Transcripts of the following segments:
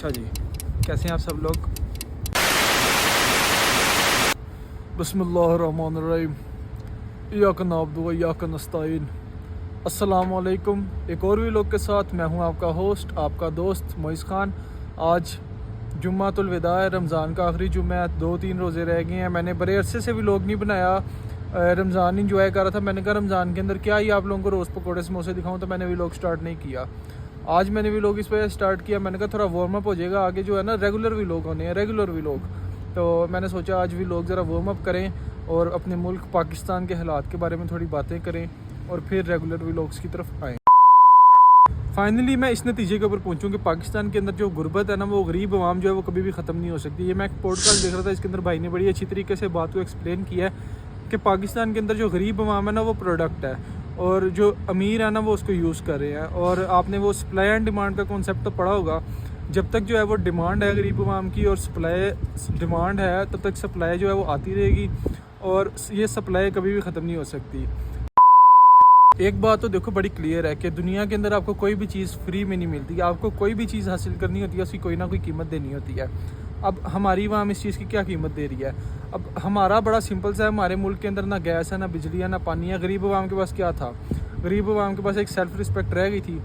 अच्छा जी, कैसे हैं आप सब लोग? बिस्मिल्लाहिर्रहमानिर्रहीम, इय्याका नअब्दु व इय्याका नस्तईन। अस्सलाम वालेकुम। एक और भी लोग के साथ मैं हूं आपका होस्ट, आपका दोस्त मोइज़ खान। आज जुम्मातुल विदा है, रमज़ान का आखिरी जुम्मा है, 2-3 रोज़े रह गए हैं। मैंने बड़े अरसे से भी लोग नहीं बनाया, रमज़ान इंजॉय कर रहा था। मैंने कहा रमज़ान के अंदर क्या ही आप लोगों को रोज़ पकौड़े समोसे दिखाऊं, तो मैंने भी लोग स्टार्ट नहीं किया। आज मैंने भी लोग इस वजह स्टार्ट किया, मैंने कहा थोड़ा वार्म अप हो जाएगा, आगे जो है ना रेगुलर भी लोग होने हैं, रेगुलर भी लोग। तो मैंने सोचा आज भी लोग ज़रा वार्म अप करें और अपने मुल्क पाकिस्तान के हालात के बारे में थोड़ी बातें करें और फिर रेगुलर व्लॉग्स की तरफ आएँ। फाइनली मैं इस नतीजे के ऊपर पहुंचूँ कि पाकिस्तान के अंदर जो गुर्बत है ना, वो गरीब आवाम जो है वो कभी भी ख़त्म नहीं हो सकती। ये मैं एक पॉडकास्ट देख रहा था, इसके अंदर भाई ने बड़ी अच्छी तरीके से बात को एक्सप्लेन किया है कि पाकिस्तान के अंदर जो गरीब आवाम है ना, वो प्रोडक्ट है और जो अमीर है ना, वो उसको यूज़ कर रहे हैं। और आपने वो सप्लाई एंड डिमांड का कॉन्सेप्ट तो पढ़ा होगा। जब तक जो है वो डिमांड है गरीब आवाम की और सप्लाई डिमांड है, तब तक सप्लाई जो है वो आती रहेगी और ये सप्लाई कभी भी ख़त्म नहीं हो सकती। एक बात तो देखो बड़ी क्लियर है कि दुनिया के अंदर आपको कोई भी चीज़ फ्री में नहीं मिलती। आपको कोई भी चीज़ हासिल करनी होती है, उसकी कोई ना कोई कीमत देनी होती है। अब हमारी आवाम इस चीज़ की क्या कीमत दे रही है? अब हमारा बड़ा सिंपल सा है, हमारे मुल्क के अंदर ना गैस है, ना बिजली है, ना पानी है। गरीब आवाम के पास क्या था? गरीब आवाम के पास एक सेल्फ रिस्पेक्ट रह गई थी,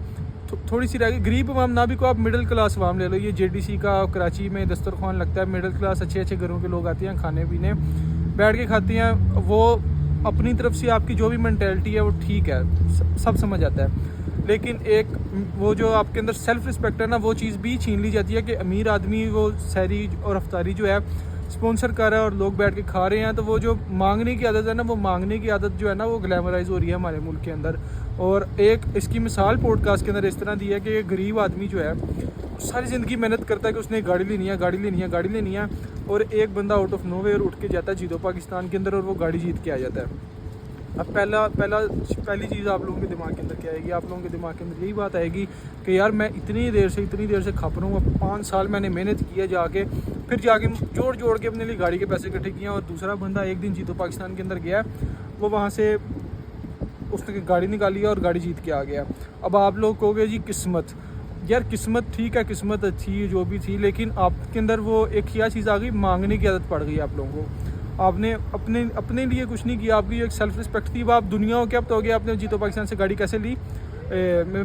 थोड़ी सी रह गई। गरीब आवाम ना भी को आप मिडिल क्लास आवाम ले लो, ये JDC का कराची में दस्तरखान लगता है, मिडिल क्लास अच्छे अच्छे घरों के लोग आते हैं, खाने पीने बैठ के खाते हैं। वो अपनी तरफ से आपकी जो भी मेंटेलिटी है वो ठीक है, सब समझ आता है। लेकिन एक वो जो आपके अंदर सेल्फ रिस्पेक्ट है ना, वो चीज़ भी छीन ली जाती है कि अमीर आदमी वो सहरी और अफ्तारी जो है स्पॉन्सर कर रहा है और लोग बैठ के खा रहे हैं। तो वो जो मांगने की आदत है ना, वो मांगने की आदत जो है ना, वो ग्लैमराइज हो रही है हमारे मुल्क के अंदर। और एक इसकी मिसाल पॉडकास्ट के अंदर इस तरह दी है कि गरीब आदमी जो है सारी ज़िंदगी मेहनत करता है कि उसने गाड़ी लेनी है, गाड़ी लेनी है, गाड़ी लेनी है, और एक बंदा आउट ऑफ नोवेयर उठ के जाता है जीतो पाकिस्तान के अंदर और वो गाड़ी जीत के आ जाता है। अब पहली चीज़ आप लोगों के दिमाग के अंदर क्या आएगी? आप लोगों के दिमाग के अंदर यही बात आएगी कि यार मैं इतनी देर से खप रहा हूँ, अब 5 साल मैंने मेहनत की है, जाके फिर जाके जोड़ के अपने लिए गाड़ी के पैसे इकट्ठे किए हैं। और दूसरा बंदा एक दिन जीतो पाकिस्तान के अंदर गया, वो वहाँ से उसने गाड़ी निकाली है और गाड़ी जीत के आ गया। अब आप लोग कहोगे जी किस्मत। यार किस्मत ठीक है, किस्मत थी जो भी थी, लेकिन आपके अंदर वो एक क्या चीज़ आ गई, मांगने की आदत पड़ गई आप लोगों को। आपने अपने लिए कुछ नहीं किया, आपकी एक सेल्फ रिस्पेक्ट थी। अब आप दुनिया को क्या पता हो गया आपने जीतो पाकिस्तान से गाड़ी कैसे ली।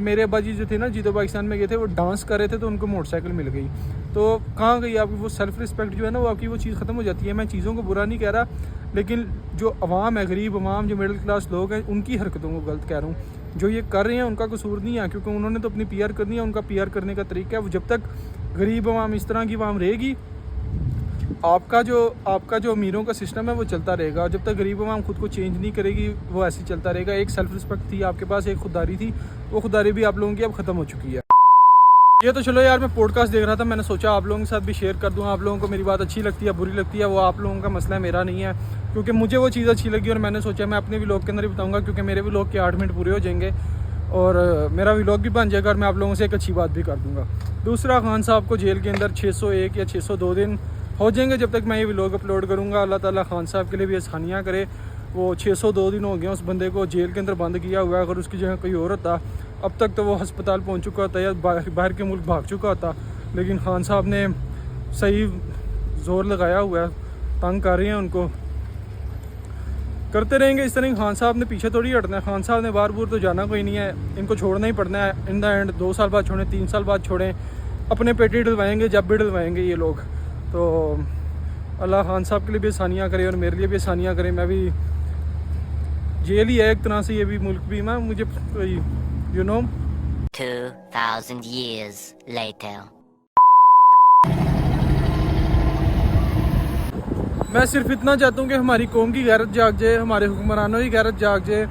मेरे अब्बा जी जो थे ना, जीतो पाकिस्तान में गए थे, वो डांस कर रहे थे तो उनको मोटरसाइकिल मिल गई। तो कहाँ गई आपकी वो सेल्फ रिस्पेक्ट जो है ना, वो आपकी वो चीज़ ख़त्म हो जाती है। मैं चीज़ों को बुरा नहीं कह रहा, लेकिन जो अवाम है, गरीब अवाम, जो मिडिल क्लास लोग हैं, उनकी हरकतों को गलत कह रहा हूँ। जो ये कर रहे हैं उनका कसूर नहीं है, क्योंकि उन्होंने तो अपनी PR करनी है, उनका PR करने का तरीका है। वो जब तक गरीब अवाम इस तरह की अवाम रहेगी, आपका जो अमीरों का सिस्टम है वो चलता रहेगा। और जब तक गरीब आवाम खुद को चेंज नहीं करेगी, वो ऐसे ही चलता रहेगा। एक सेल्फ रिस्पेक्ट थी आपके पास, एक खुददारी थी, वो खुददारी भी आप लोगों की अब ख़त्म हो चुकी है। ये तो चलो यार, मैं पॉडकास्ट देख रहा था, मैंने सोचा आप लोगों के साथ भी शेयर कर दूँ। आप लोगों को मेरी बात अच्छी लगती है, बुरी लगती है, वो आप लोगों का मसला है, मेरा नहीं है। क्योंकि मुझे वो चीज़ अच्छी लगी और मैंने सोचा मैं अपने व्लॉग के अंदर ही बताऊँगा, क्योंकि मेरे व्लॉग के 8 मिनट पूरे हो जाएंगे और मेरा व्लॉग भी बन जाएगा और मैं आप लोगों से एक अच्छी बात भी कर दूँगा। दूसरा, खान साहब को जेल के अंदर 601 या 602 दिन हो जाएंगे जब तक मैं ये व्लॉग अपलोड करूँगा। अल्लाह ताला खान साहब के लिए भी आसानियाँ करे। वो 602 दिन हो गए उस बंदे को जेल के अंदर बंद किया हुआ है। अगर उसकी जगह कोई और होता, अब तक तो वो अस्पताल पहुँच चुका होता या बाहर के मुल्क भाग चुका होता। लेकिन खान साहब ने सही जोर लगाया हुआ है, तंग कर रहे हैं उनको, करते रहेंगे इस तरह। खान साहब ने पीछे थोड़ी हटना है, खान साहब ने बार बार तो जाना कोई नहीं है, इनको छोड़ना ही पड़ना है। इन द एंड 2 साल बाद छोड़ें, 3 साल बाद छोड़ें, अपने पेट ही डलवाएंगे जब भी डलवाएंगे ये लोग। तो अल्लाह खान साहब के लिए भी आसानियाँ करे और मेरे लिए भी आसानियाँ करे। मैं भी जेल ही है एक तरह से, ये भी मुल्क भी। मैं मुझे 2000 years later. मैं सिर्फ इतना चाहता हूँ कि हमारी कौम की गैरत जाग जाए, हमारे हुक्मरानों की गैरत जाग जाए,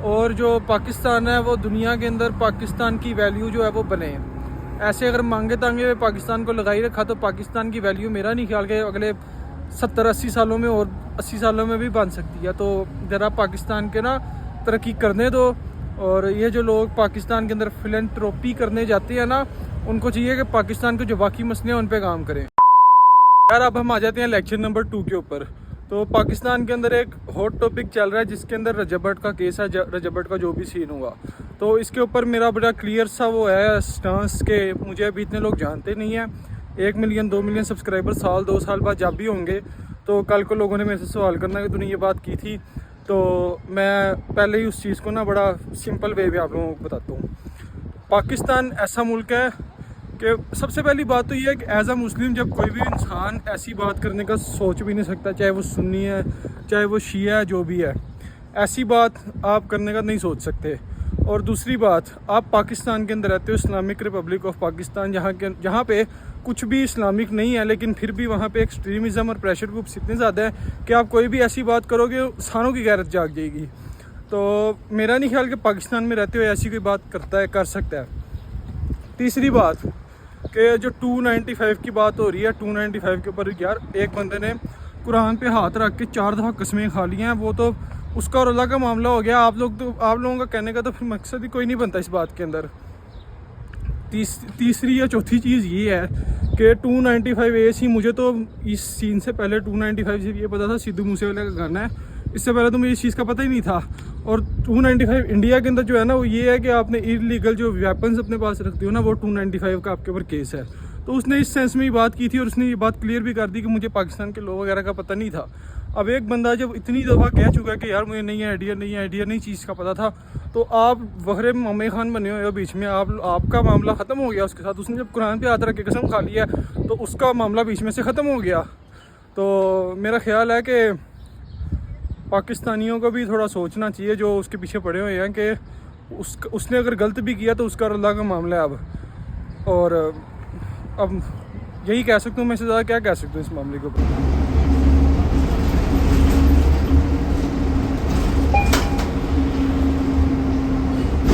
और जो पाकिस्तान है वो दुनिया के अंदर पाकिस्तान की वैल्यू जो है वो बने। ऐसे अगर मांगे तांगे पाकिस्तान को लगाई रखा तो पाकिस्तान की वैल्यू मेरा नहीं ख्याल के अगले 70-80 सालों में और 80 सालों में भी बन सकती है। तो ज़रा पाकिस्तान के ना तरक्की करने दो। और ये जो लोग पाकिस्तान के अंदर फिलैंथ्रोपी करने जाते हैं ना, उनको चाहिए कि पाकिस्तान के जो बाकी मसले हैं उन पे काम करें। यार अब हम आ जाते हैं लेक्चर नंबर 2 के ऊपर। तो पाकिस्तान के अंदर एक हॉट टॉपिक चल रहा है जिसके अंदर रजब भट्ट का केस है, रजब भट्ट का जो भी सीन हुआ। तो इसके ऊपर मेरा बड़ा क्लियर सा वो है स्टांस के मुझे अभी इतने लोग जानते नहीं हैं, 1 मिलियन 2 मिलियन सब्सक्राइबर साल 2 साल बाद जब भी होंगे तो कल को लोगों ने मेरे से सवाल करना कि तूने ये बात की थी। तो मैं पहले ही उस चीज़ को ना बड़ा सिंपल वे में आप लोगों को बताता हूँ। पाकिस्तान ऐसा मुल्क है कि सबसे पहली बात तो ये है कि एज अ मुस्लिम जब कोई भी इंसान ऐसी बात करने का सोच भी नहीं सकता, चाहे वो सुन्नी है चाहे वो शिया है, जो भी है, ऐसी बात आप करने का नहीं सोच सकते। और दूसरी बात, आप पाकिस्तान के अंदर रहते हो, इस्लामिक रिपब्लिक ऑफ पाकिस्तान, जहाँ पे कुछ भी इस्लामिक नहीं है, लेकिन फिर भी वहाँ पे एक्सट्रीमिज़म और प्रेशर ग्रुप्स इतने ज़्यादा हैं कि आप कोई भी ऐसी बात करोगे इंसानों की गैरत जाग जाएगी। तो मेरा नहीं ख्याल कि पाकिस्तान में रहते हुए ऐसी कोई बात कर सकता है। तीसरी बात कि जो 295 की बात हो रही है, 295 के ऊपर यार एक बंदे ने कुरान पे हाथ रख के 4 दफ़ा कस्में खा ली हैं, वो तो उसका और अल्लाह का मामला हो गया। आप लोगों का कहने का तो फिर मकसद ही कोई नहीं बनता इस बात के अंदर। तीसरी या चौथी चीज़ ये है कि 295 एसी, मुझे तो इस सीन से पहले 295 से ये पता था सिद्धू मूसेवाले का गाना है, इससे पहले तो मुझे इस चीज़ का पता ही नहीं था। और 295 इंडिया के अंदर जो है ना वो ये है कि आपने इलीगल जो वेपन्स अपने पास रखते हो ना, वो 295 का आपके ऊपर केस है। तो उसने इस सेंस में ही बात की थी और उसने ये बात क्लियर भी कर दी कि मुझे पाकिस्तान के लॉ वगैरह का पता नहीं था। अब एक बंदा जब इतनी दफ़ा कह चुका है कि यार मुझे नहीं आइडिया नहीं चीज़ का पता था, तो आप वहरे मामे खान बने हुए हो बीच में, आपका मामला ख़त्म हो गया उसके साथ। उसने जब कुरान पे हाथ रख के कसम खा लिया तो उसका मामला बीच में से ख़त्म हो गया। तो मेरा ख्याल है कि पाकिस्तानियों को भी थोड़ा सोचना चाहिए जो उसके पीछे पड़े हुए हैं कि उसने अगर गलत भी किया तो उसका अल्लाह का मामला है अब। और अब यही कह सकता हूँ, मैं इससे ज़्यादा क्या कह सकता हूँ इस मामले के ऊपर।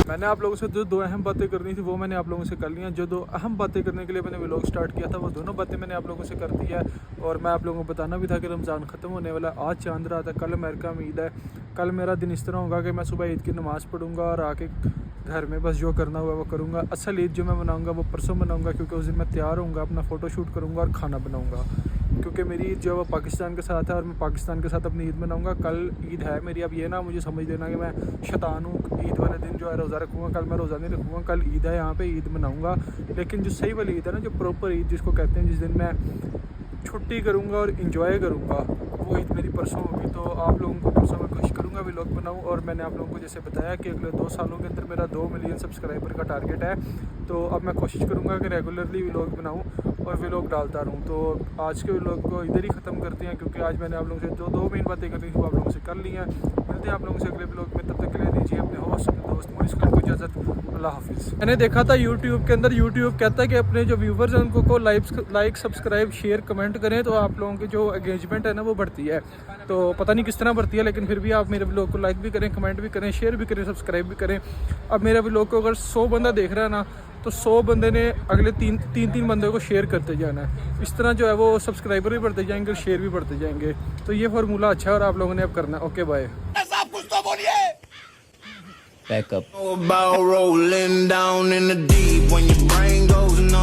मैंने आप लोगों से जो 2 अहम बातें करनी थी वो मैंने आप लोगों से कर ली हैं। जो 2 अहम बातें करने के लिए मैंने व्लॉग स्टार्ट किया था वो दोनों बातें मैंने आप लोगों से कर दी है। और मैं आप लोगों को बताना भी था कि रमज़ान ख़त्म होने वाला है, आज चांद रात है, कल अमेरिका में ईद है। कल मेरा दिन इस तरह होगा कि मैं सुबह ईद की नमाज़ पढ़ूँगा और आके घर में बस जो करना हुआ वो करूँगा। असल ईद जो मैं मनाऊँगा वो परसों मनाऊँगा, क्योंकि उस दिन मैं तैयार होऊंगा, अपना फ़ोटो शूट करूँगा और खाना बनाऊँगा, क्योंकि मेरी ईद जो है वो पाकिस्तान के साथ है और मैं पाकिस्तान के साथ अपनी ईद मनाऊँगा। कल ईद है मेरी। अब ये ना मुझे समझ लेना कि मैं शैतान हूँ, ईद वाले दिन जो है रोज़ा रखूँगा। कल मैं रोज़ा नहीं रखूँगा, कल ईद है, यहाँ पे ईद मनाऊँगा। लेकिन जो सही वाली ईद है ना, जो प्रॉपर ईद जिसको कहते हैं, जिस दिन मैं छुट्टी करूँगा और इंजॉय करूँगा, वो ईद मेरी परसों होगी। तो आप लोगों को परसों मैं कोशिश करूँगा व्लॉग बनाऊँ। और मैंने आप लोगों को जैसे बताया कि अगले 2 सालों के अंदर मेरा 2 मिलियन सब्सक्राइबर का टारगेट है। तो अब मैं कोशिश करूँगा कि रेगुलरली व्लॉग बनाऊँ और व्लॉग डालता रहूँ। तो आज के व्लॉग को इधर ही ख़त्म करते हैं, क्योंकि आज मैंने आप लोगों से जो 2 मेन बातें करनी थी वो आप लोगों से कर ली हैं। मिलते हैं आप लोगों से अगले व्लॉग में, तब तक के लिए दीजिए अपने होस्ट अपने दोस्त मोइस खान को इजाज़त। अल्लाह हाफिज़। मैंने देखा था यूट्यूब के अंदर, यूट्यूब कहता है कि अपने जो व्यूवर्स हैं उनको लाइक सब्सक्राइब शेयर कमेंट करें तो आप लोगों की जो एंगेजमेंट है ना वो बढ़ती है। तो पता नहीं किस तरह बढ़ती है, लेकिन फिर भी आप मेरे व्लॉग को लाइक भी करें, कमेंट भी करें, शेयर भी करें, सब्सक्राइब भी करें। अब मेरे व्लॉग को अगर 100 बंदा देख रहा है ना, तो 100 बंदे ने अगले 3 बंदे को शेयर करते जाना है। इस तरह जो है वो सब्सक्राइबर भी बढ़ते जाएंगे और शेयर भी बढ़ते जाएंगे। तो ये फार्मूला अच्छा है और आप लोगों ने अब करना है। Okay bye. Back up. About rolling down in the deep when your brain goes numb.